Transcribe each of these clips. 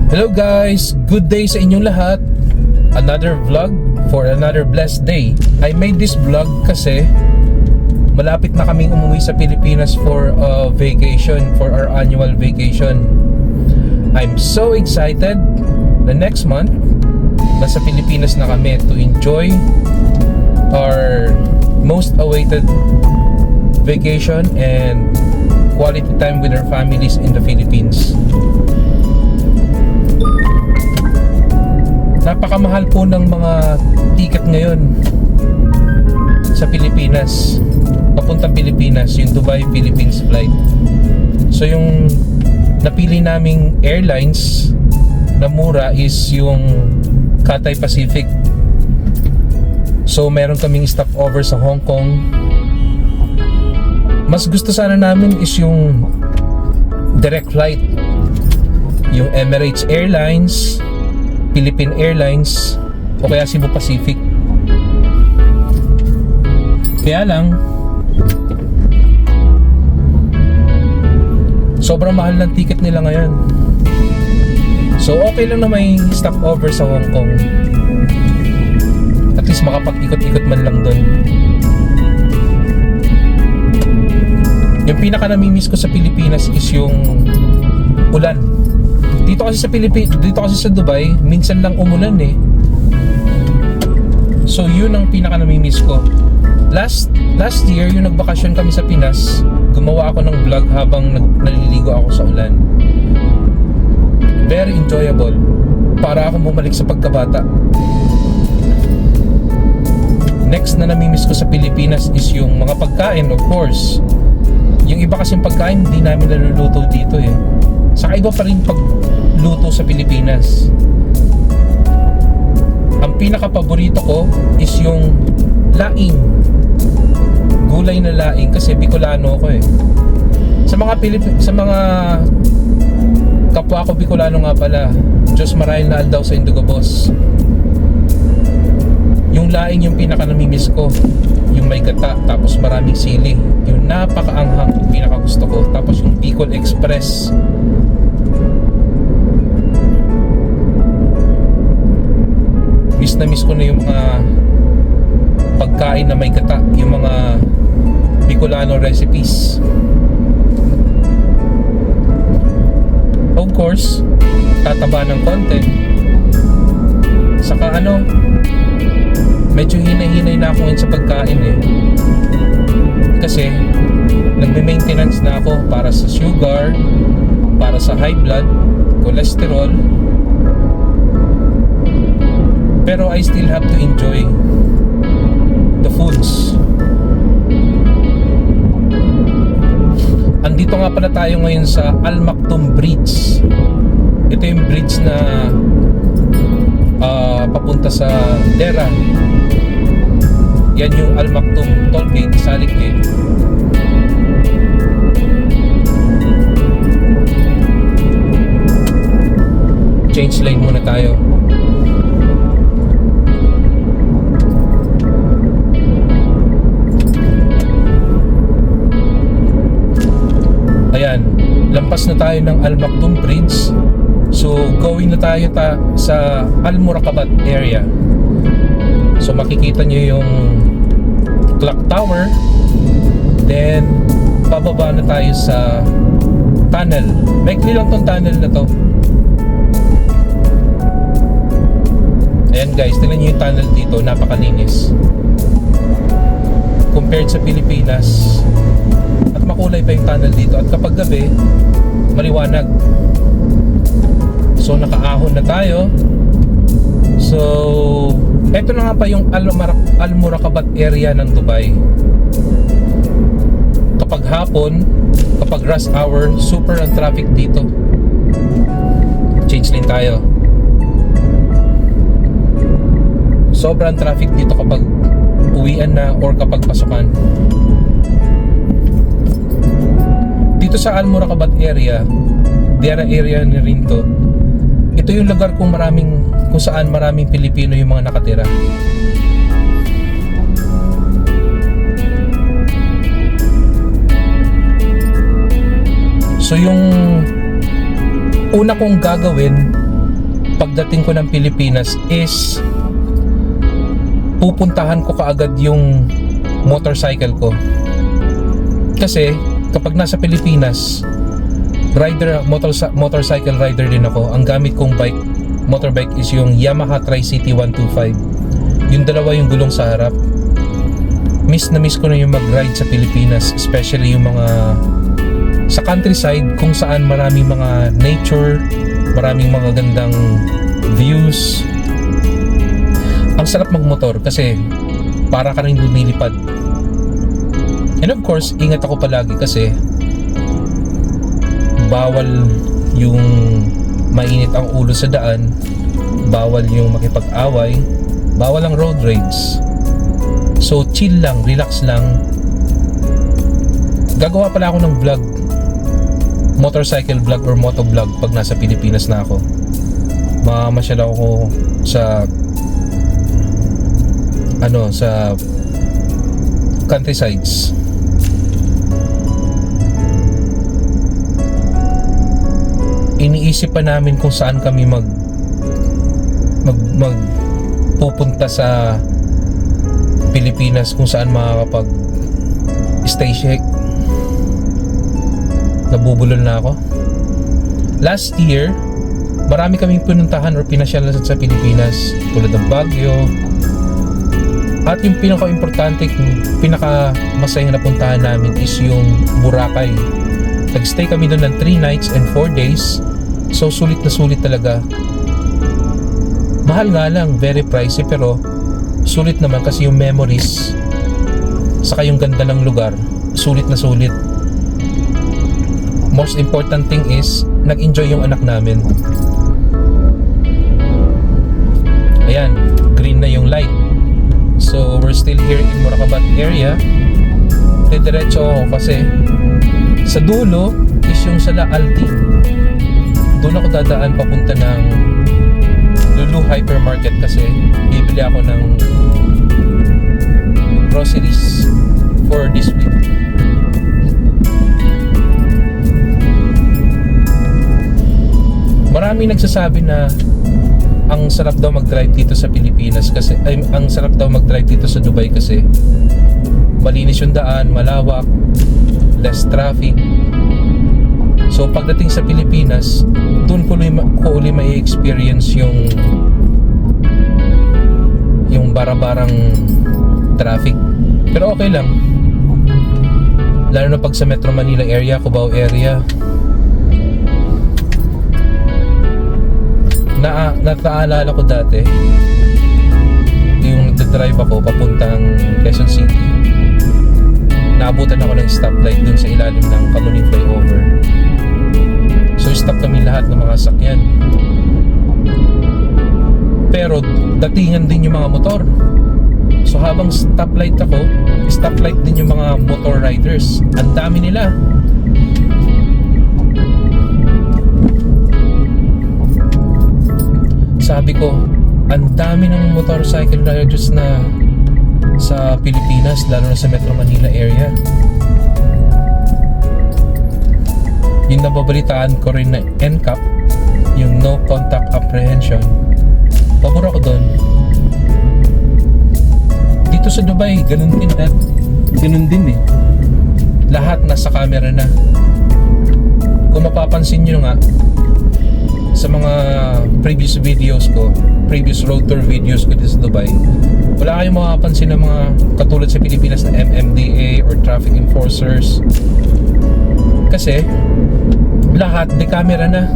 Hello guys! Good day sa inyong lahat. Another vlog for another blessed day. I made this vlog kasi malapit na kaming umuwi sa Pilipinas for a vacation, for our annual vacation. I'm so excited. The next month, nasa Pilipinas na kami to enjoy our most awaited vacation and quality time with our families in the Philippines. Napakamahal po ng mga ticket ngayon sa Pilipinas, papuntang Pilipinas, yung Dubai Philippines flight. So yung napili naming airlines na mura is yung Cathay Pacific. So meron kaming stopover sa Hong Kong. Mas gusto sana namin is yung direct flight, yung Emirates Airlines, Philippine Airlines, o kaya Cebu Pacific. Kaya lang sobrang mahal ng ticket nila ngayon. So okay lang na may stopover sa Hong Kong. At least makapag-ikot-ikot man lang doon. Yung pinaka namimiss ko sa Pilipinas is yung ulan. Dito kasi sa Dubai, minsan lang umulan eh. So yun ang pinaka namimiss ko. Last year, yung nagbakasyon kami sa Pinas, gumawa ako ng vlog habang naliligo ako sa ulan. Very enjoyable. Para akong bumalik sa pagkabata. Next na namimiss ko sa Pilipinas is yung mga pagkain, of course. Yung iba kasing pagkain, hindi namin naluluto dito eh. Saka iba pa rin pagluto sa Pilipinas. Ang pinaka-paborito ko is yung laing. Gulay na laing kasi Bicolano ako eh. Sa mga kapwa ko Bicolano nga pala, Diyos marahil na aldaw sa Indugo Boss. Yung laing yung pinaka-namimiss ko. Yung may gata, tapos maraming sili. Yung napakaanghang, yung pinaka-gusto ko. Tapos yung Bicol Express. Miss na miss ko na yung mga pagkain na may gata, yung mga Bicolano recipes. Of course, tataba ng konti. Saka medyo hinay-hinay na ako ngayon sa pagkain eh. Kasi nagme-maintenance na ako para sa sugar, para sa high blood, cholesterol. Pero I still have to enjoy the foods. Andito nga pala tayo ngayon sa Al Maktoum Bridge. Ito yung bridge na papunta sa Dera. Yan yung Al Maktoum Toll Gate, Salik Gate. Change lane muna tayo. Ayan, lampas na tayo ng Al Maktoum Bridge. So going na tayo sa Al Murakabat area. So makikita nyo yung clock tower. Then bababa na tayo sa tunnel. Maikli lang tong tunnel na to. Ayan guys, tingnan nyo yung tunnel dito, napakalinis compared sa Pilipinas. At makulay pa yung tunnel dito. At kapag gabi, maliwanag. So nakaahon na tayo. So eto na nga pa yung Al Murakabat area ng Dubai. Kapag hapon, kapag rush hour, super ang traffic dito. Change lane tayo. Sobrang traffic dito kapag uwian na or kapag pasukan. Dito sa Al Murakabat area, Dera area ni rin to. Ito yung lugar kung saan maraming Pilipino yung mga nakatira. So yung una kong gagawin pagdating ko ng Pilipinas is pupuntahan ko kaagad yung motorcycle ko. Kasi kapag nasa Pilipinas, motorcycle rider din ako. Ang gamit kong motorbike is yung Yamaha Tri-City 125. Yung dalawa yung gulong sa harap. Miss na miss ko na yung mag-ride sa Pilipinas, especially yung mga sa countryside kung saan maraming mga nature, maraming mga gandang views. Ang sarap magmotor kasi para ka rin lumilipad. And of course, ingat ako palagi kasi bawal yung mainit ang ulo sa daan, bawal yung makipag-away, bawal ang road rage. So chill lang, relax lang. Gagawa pala ako ng vlog, motorcycle vlog or moto vlog pag nasa Pilipinas na ako. Mamasyal ako sa sa countrysides. Iniisip pa namin kung saan kami pupunta sa Pilipinas, kung saan makakapag stay. Nabubulol na ako. Last year, marami kaming pinuntahan or pinasyal sa Pilipinas, tulad ng Baguio. At yung pinaka-importante, pinaka-masayang napuntahan namin is yung Boracay. Nag-stay kami doon ng 3 nights and 4 days. So sulit na sulit talaga. Mahal nga lang, very pricey, pero sulit naman kasi yung memories saka yung ganda ng lugar, sulit na sulit. Most important thing is nag-enjoy yung anak namin. Ayan, green na yung light. So we're still here in Moracabat area. Diretso ako kasi sa dulo is yung Sala Alti. Doon ako dadaan papunta ng Lulu Hypermarket kasi bibili ako ng groceries for this week. Maraming nagsasabi na ang sarap daw mag-drive dito sa Pilipinas kasi ang sarap daw mag-drive dito sa Dubai kasi malinis yung daan, malawak, less traffic. So pagdating sa Pilipinas, doon ko uli may experience yung bara-barang traffic. Pero okay lang. Lalo na pag sa Metro Manila area, Cubao area. Nataalala ko dati yung nagdadrive ako papuntang Quezon City. Naabutan ako ng stoplight dun sa ilalim ng Kamuning Flyover. So stop kami lahat ng mga sakyan. Pero datingan din yung mga motor. So habang stoplight ako, stoplight din yung mga motor riders. Ang dami nila. Sabi ko, ang dami ng motorcycle riders na sa Pilipinas, lalo na sa Metro Manila area. Yung nababalitaan ko rin na NCAP, yung No Contact Apprehension, pabor ako doon. Dito sa Dubai, ganun din eh. Lahat nasa camera na. Kung mapapansin nyo nga, sa mga previous videos ko, previous road tour videos ko dito sa Dubai, wala kayong makapansin ng mga katulad sa Pilipinas na MMDA or traffic enforcers. Kasi lahat may camera na.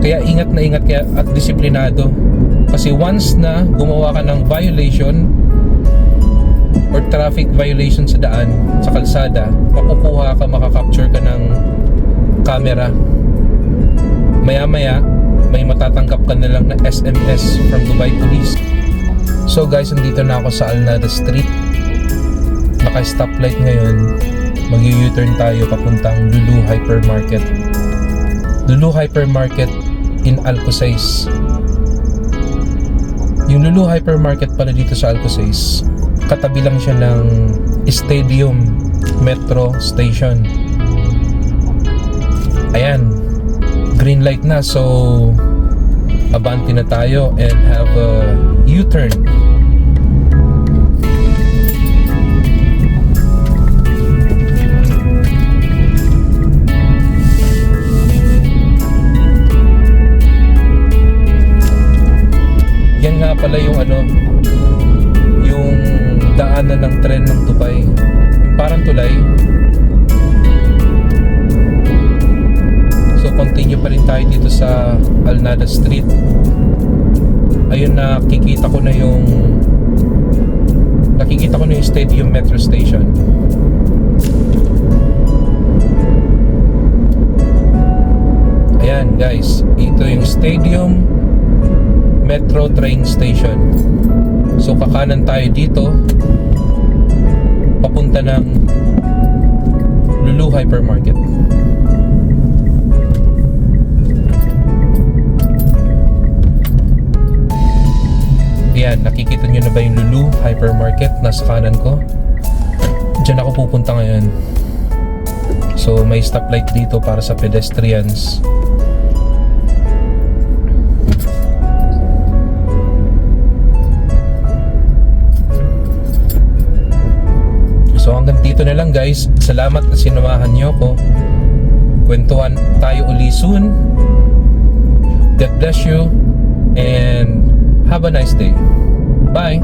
Kaya ingat na ingat kaya at disiplinado. Kasi once na gumawa ka ng violation or traffic violation sa daan, sa kalsada, makukuha ka, makakapture ka ng camera. Maya-maya, may matatanggap ka na lang na SMS from Dubai Police. So guys, nandito na ako sa Al-Nada Street. Naka-stoplight ngayon. Mag-U-turn tayo papuntang Lulu Hypermarket. Lulu Hypermarket in Alcosays. Yung Lulu Hypermarket pala dito sa Alcosays, katabi lang siya ng Stadium Metro Station. Ayan, green light na, so abante na tayo and have a U-turn. Yan nga pala yung yung daanan ng tren ng Tubay. Yung parang tulay. So continue pa rin tayo dito sa Alnada Street. Ayun, nakikita ko na yung Stadium Metro Station. Ayan guys, ito yung Stadium Metro Train Station. So kakanan tayo dito papunta ng Lulu Hypermarket. Ayan, nakikita nyo na ba yung Lulu Hypermarket? Nasa kanan ko. Diyan ako pupunta ngayon. So may stoplight dito para sa pedestrians. So hanggang dito na lang guys. Salamat na sinamahan nyo ko. Kwentuhan tayo uli soon. God bless you and have a nice day. Bye!